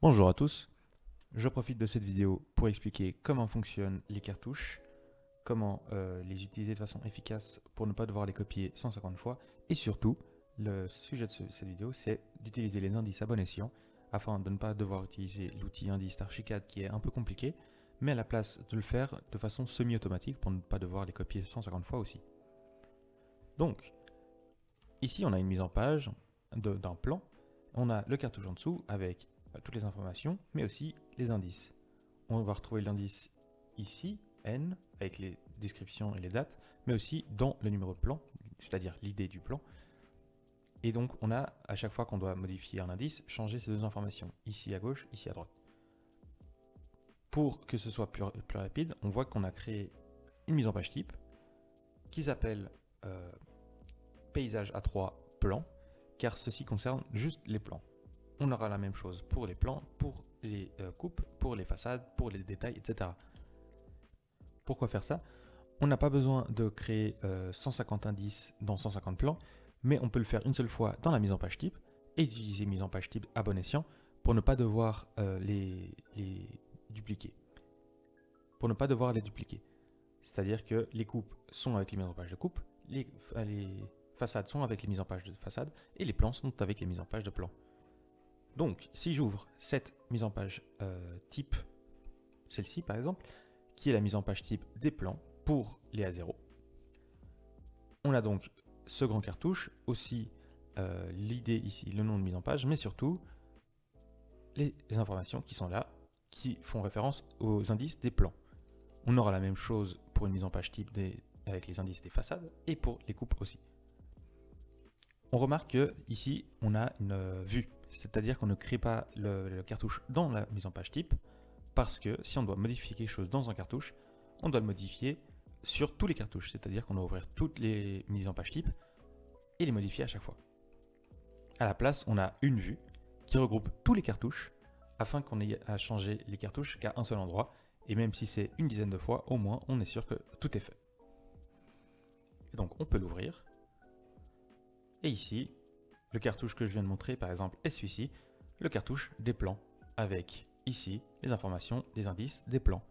Bonjour à tous, je profite de cette vidéo pour expliquer comment fonctionnent les cartouches, comment les utiliser de façon efficace pour ne pas devoir les copier 150 fois, et surtout, le sujet de cette vidéo c'est d'utiliser les indices à bon escient afin de ne pas devoir utiliser l'outil indice d'Archicad qui est un peu compliqué, mais à la place de le faire de façon semi-automatique pour ne pas devoir les copier 150 fois aussi. Donc, ici on a une mise en page d'un plan, on a le cartouche en dessous avec toutes les informations, mais aussi les indices. On va retrouver l'indice ici, N, avec les descriptions et les dates, mais aussi dans le numéro de plan, c'est-à-dire l'idée du plan. Et donc on a, à chaque fois qu'on doit modifier un indice, changer ces deux informations, ici à gauche, ici à droite. Pour que ce soit plus rapide, on voit qu'on a créé une mise en page type qui s'appelle paysage A3 plan, car ceci concerne juste les plans. On aura la même chose pour les plans, pour les coupes, pour les façades, pour les détails, etc. Pourquoi faire ça? On n'a pas besoin de créer 150 indices dans 150 plans, mais on peut le faire une seule fois dans la mise en page type et utiliser mise en page type à bon escient pour ne pas devoir les dupliquer. Pour ne pas devoir les dupliquer. C'est-à-dire que les coupes sont avec les mises en page de coupe, les façades sont avec les mises en page de façade et les plans sont avec les mises en page de plans. Donc, si j'ouvre cette mise en page type, celle-ci par exemple, qui est la mise en page type des plans pour les A0, on a donc ce grand cartouche, aussi l'idée ici, le nom de mise en page, mais surtout les informations qui sont là, qui font référence aux indices des plans. On aura la même chose pour une mise en page type avec les indices des façades et pour les coupes aussi. On remarque que ici on a une vue, c'est-à-dire qu'on ne crée pas le cartouche dans la mise en page type, parce que si on doit modifier quelque chose dans un cartouche, on doit le modifier sur tous les cartouches, c'est-à-dire qu'on doit ouvrir toutes les mises en page type et les modifier à chaque fois. À la place, on a une vue qui regroupe tous les cartouches afin qu'on ait à changer les cartouches qu'à un seul endroit, et même si c'est une dizaine de fois, au moins on est sûr que tout est fait. Et donc on peut l'ouvrir. Et ici, le cartouche que je viens de montrer par exemple est celui-ci, le cartouche des plans, avec ici les informations des indices des plans.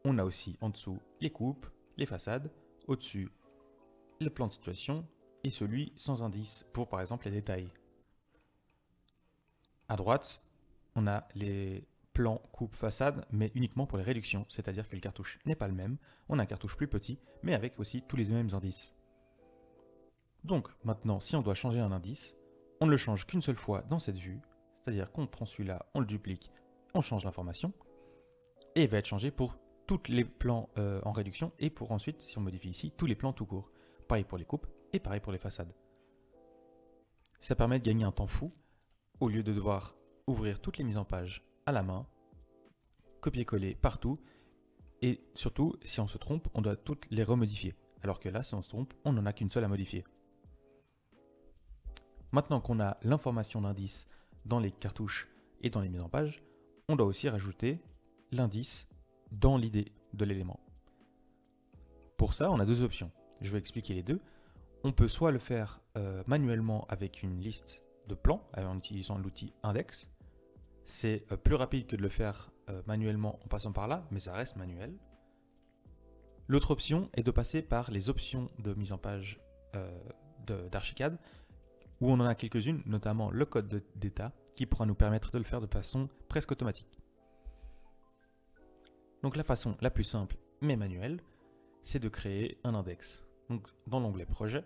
On a aussi en dessous les coupes, les façades, au-dessus le plan de situation et celui sans indice pour par exemple les détails. À droite, on a les plans coupe façade mais uniquement pour les réductions, c'est-à-dire que le cartouche n'est pas le même, on a un cartouche plus petit mais avec aussi tous les mêmes indices. Donc maintenant, si on doit changer un indice, on ne le change qu'une seule fois dans cette vue, c'est-à-dire qu'on prend celui-là, on le duplique, on change l'information, et il va être changé pour tous les plans en réduction, et pour ensuite, si on modifie ici, tous les plans tout court. Pareil pour les coupes, et pareil pour les façades. Ça permet de gagner un temps fou, au lieu de devoir ouvrir toutes les mises en page à la main, copier-coller partout, et surtout, si on se trompe, on doit toutes les remodifier. Alors que là, si on se trompe, on n'en a qu'une seule à modifier. Maintenant qu'on a l'information d'indice dans les cartouches et dans les mises en page, on doit aussi rajouter l'indice dans l'idée de l'élément. Pour ça, on a deux options. Je vais expliquer les deux. On peut soit le faire manuellement avec une liste de plans en utilisant l'outil index. C'est plus rapide que de le faire manuellement en passant par là, mais ça reste manuel. L'autre option est de passer par les options de mise en page d'Archicad, où on en a quelques-unes, notamment le code d'état, qui pourra nous permettre de le faire de façon presque automatique. Donc la façon la plus simple, mais manuelle, c'est de créer un index. Donc dans l'onglet projet,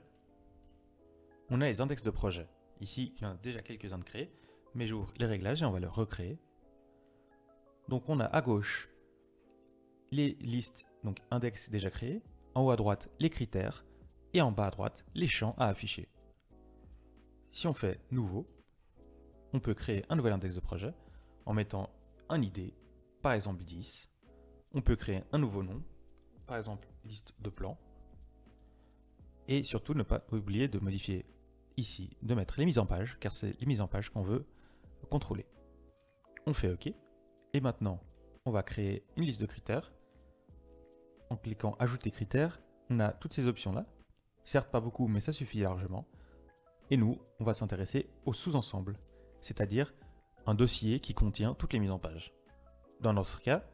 on a les index de projet. Ici, il y en a déjà quelques-uns de créés, mais j'ouvre les réglages et on va le recréer. Donc on a à gauche les listes, donc index déjà créés, en haut à droite les critères, et en bas à droite les champs à afficher. Si on fait nouveau, on peut créer un nouvel index de projet en mettant un ID, par exemple 10. On peut créer un nouveau nom, par exemple liste de plans. Et surtout ne pas oublier de modifier ici, de mettre les mises en page, car c'est les mises en page qu'on veut contrôler. On fait OK. Et maintenant, on va créer une liste de critères. En cliquant ajouter critères, on a toutes ces options là. Certes pas beaucoup, mais ça suffit largement. Et nous, on va s'intéresser au sous-ensemble, c'est-à-dire un dossier qui contient toutes les mises en page. Dans notre cas,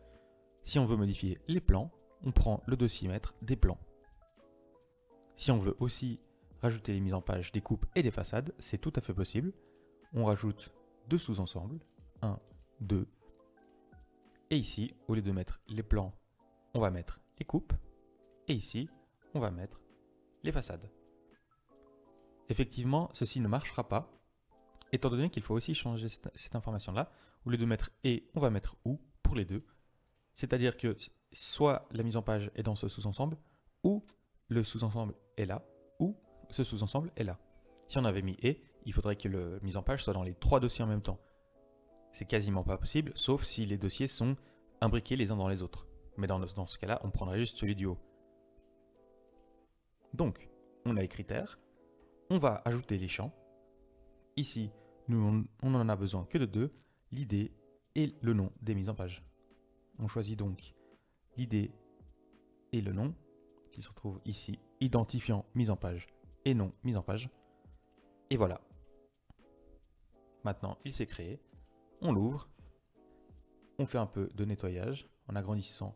si on veut modifier les plans, on prend le dossier maître des plans. Si on veut aussi rajouter les mises en page des coupes et des façades, c'est tout à fait possible. On rajoute deux sous-ensembles, 1, 2. Et ici, au lieu de mettre les plans, on va mettre les coupes. Et ici, on va mettre les façades. Effectivement, ceci ne marchera pas, étant donné qu'il faut aussi changer cette information-là. Au lieu de mettre et, on va mettre ou pour les deux. C'est-à-dire que soit la mise en page est dans ce sous-ensemble, ou le sous-ensemble est là, ou ce sous-ensemble est là. Si on avait mis et, il faudrait que la mise en page soit dans les trois dossiers en même temps. C'est quasiment pas possible, sauf si les dossiers sont imbriqués les uns dans les autres. Mais dans ce cas-là, on prendrait juste celui du haut. Donc, on a les critères. On va ajouter les champs. Ici, on n'en a besoin que de deux, l'id et le nom des mises en page. On choisit donc l'id et le nom, qui se retrouve ici, identifiant mise en page et non mise en page. Et voilà. Maintenant, il s'est créé. On l'ouvre. On fait un peu de nettoyage en agrandissant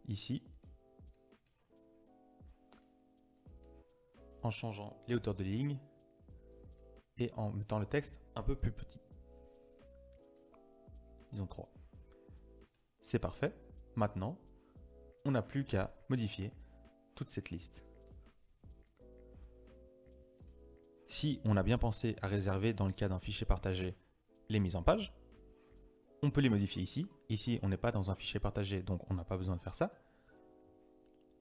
ici, en changeant les hauteurs de ligne et en mettant le texte un peu plus petit. Disons 3. C'est parfait. Maintenant, on n'a plus qu'à modifier toute cette liste. Si on a bien pensé à réserver dans le cas d'un fichier partagé les mises en page, on peut les modifier ici. Ici, on n'est pas dans un fichier partagé, donc on n'a pas besoin de faire ça.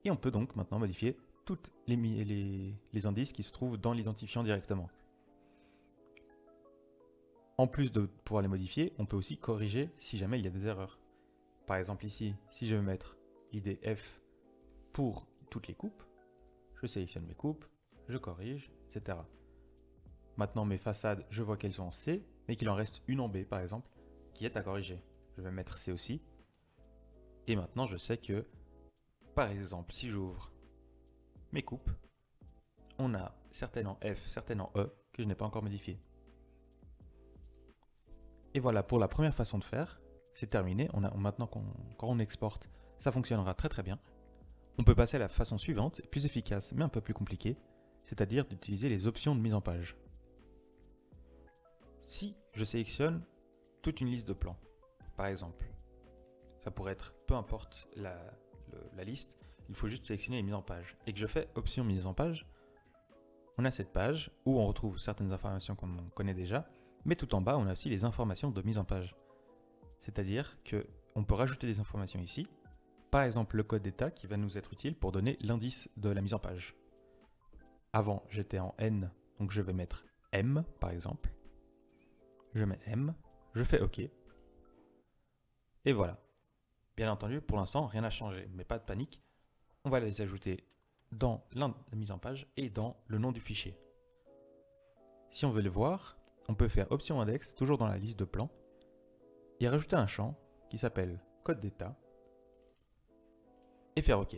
Et on peut donc maintenant modifier tous les indices qui se trouvent dans l'identifiant directement. En plus de pouvoir les modifier, on peut aussi corriger si jamais il y a des erreurs. Par exemple ici, si je veux mettre l'id F pour toutes les coupes, je sélectionne mes coupes, je corrige, etc. Maintenant mes façades, je vois qu'elles sont en C, mais qu'il en reste une en B par exemple, qui est à corriger. Je vais mettre C aussi. Et maintenant je sais que, par exemple, si j'ouvre mes coupes, on a certaines en F, certaines en E, que je n'ai pas encore modifiées. Et voilà pour la première façon de faire. C'est terminé. Maintenant, quand on exporte, ça fonctionnera très très bien. On peut passer à la façon suivante, plus efficace mais un peu plus compliquée, c'est-à-dire d'utiliser les options de mise en page. Si je sélectionne toute une liste de plans, par exemple, ça pourrait être peu importe la liste, il faut juste sélectionner les mises en page, et que je fais option mise en page, on a cette page où on retrouve certaines informations qu'on connaît déjà, mais tout en bas on a aussi les informations de mise en page. C'est-à-dire qu'on peut rajouter des informations ici, par exemple le code d'état qui va nous être utile pour donner l'indice de la mise en page. Avant j'étais en N, donc je vais mettre M par exemple. Je mets M, je fais OK. Et voilà. Bien entendu, pour l'instant, rien n'a changé, mais pas de panique. On va les ajouter dans la mise en page et dans le nom du fichier. Si on veut les voir, on peut faire option index, toujours dans la liste de plans, et rajouter un champ qui s'appelle code d'état, et faire OK.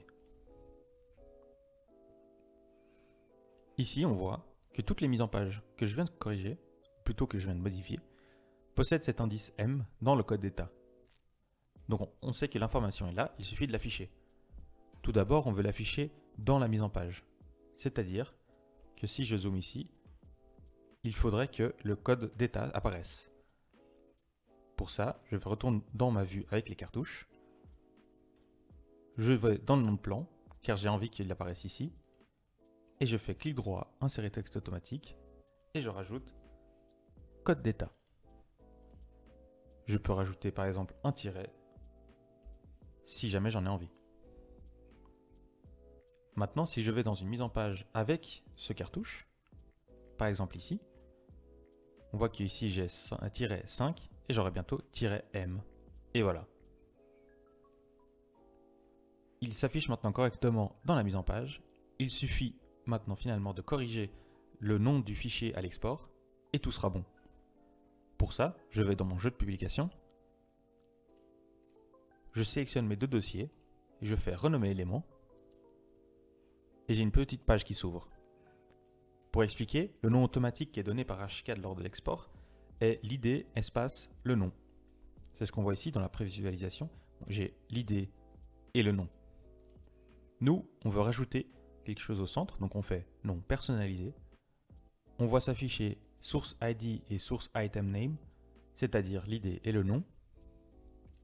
Ici, on voit que toutes les mises en page que je viens de corriger, plutôt que je viens de modifier, possèdent cet indice M dans le code d'état. Donc on sait que l'information est là, il suffit de l'afficher. Tout d'abord, on veut l'afficher dans la mise en page. C'est-à-dire que si je zoome ici, il faudrait que le code d'état apparaisse. Pour ça, je retourne dans ma vue avec les cartouches. Je vais dans le nom de plan, car j'ai envie qu'il apparaisse ici. Et je fais clic droit, insérer texte automatique, et je rajoute code d'état. Je peux rajouter par exemple un tiret, si jamais j'en ai envie. Maintenant, si je vais dans une mise en page avec ce cartouche, par exemple ici, on voit qu'ici j'ai un tiret 5 et j'aurai bientôt tiret M. Et voilà. Il s'affiche maintenant correctement dans la mise en page. Il suffit maintenant finalement de corriger le nom du fichier à l'export et tout sera bon. Pour ça, je vais dans mon jeu de publication, je sélectionne mes deux dossiers, et je fais renommer éléments, et j'ai une petite page qui s'ouvre. Pour expliquer, le nom automatique qui est donné par HCAD lors de l'export est l'id espace le nom. C'est ce qu'on voit ici dans la prévisualisation. J'ai l'id et le nom. Nous, on veut rajouter quelque chose au centre, donc on fait nom personnalisé. On voit s'afficher source ID et source item name, c'est-à-dire l'id et le nom.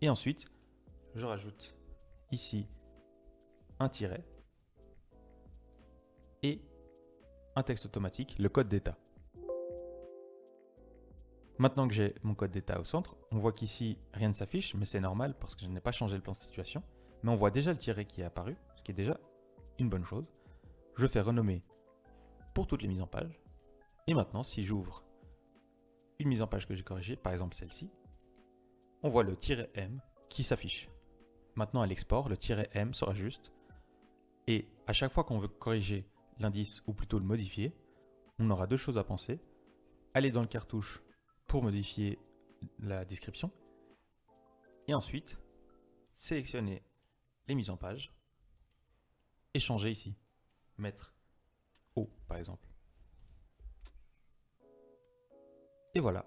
Et ensuite, je rajoute ici un tiret et un texte automatique, le code d'état. Maintenant que j'ai mon code d'état au centre, on voit qu'ici rien ne s'affiche, mais c'est normal parce que je n'ai pas changé le plan de situation. Mais on voit déjà le tiret qui est apparu, ce qui est déjà une bonne chose. Je fais renommer pour toutes les mises en page. Et maintenant, si j'ouvre une mise en page que j'ai corrigée, par exemple celle-ci, on voit le "-m" qui s'affiche. Maintenant, à l'export, le "-m" sera juste. Et à chaque fois qu'on veut corriger l'indice, ou plutôt le modifier, on aura deux choses à penser. Aller dans le cartouche pour modifier la description. Et ensuite, sélectionner les mises en page et changer ici. Mettre O, par exemple. Et voilà.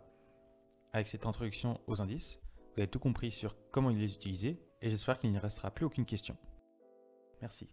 Avec cette introduction aux indices, vous avez tout compris sur comment les utiliser et j'espère qu'il n'y restera plus aucune question. Merci.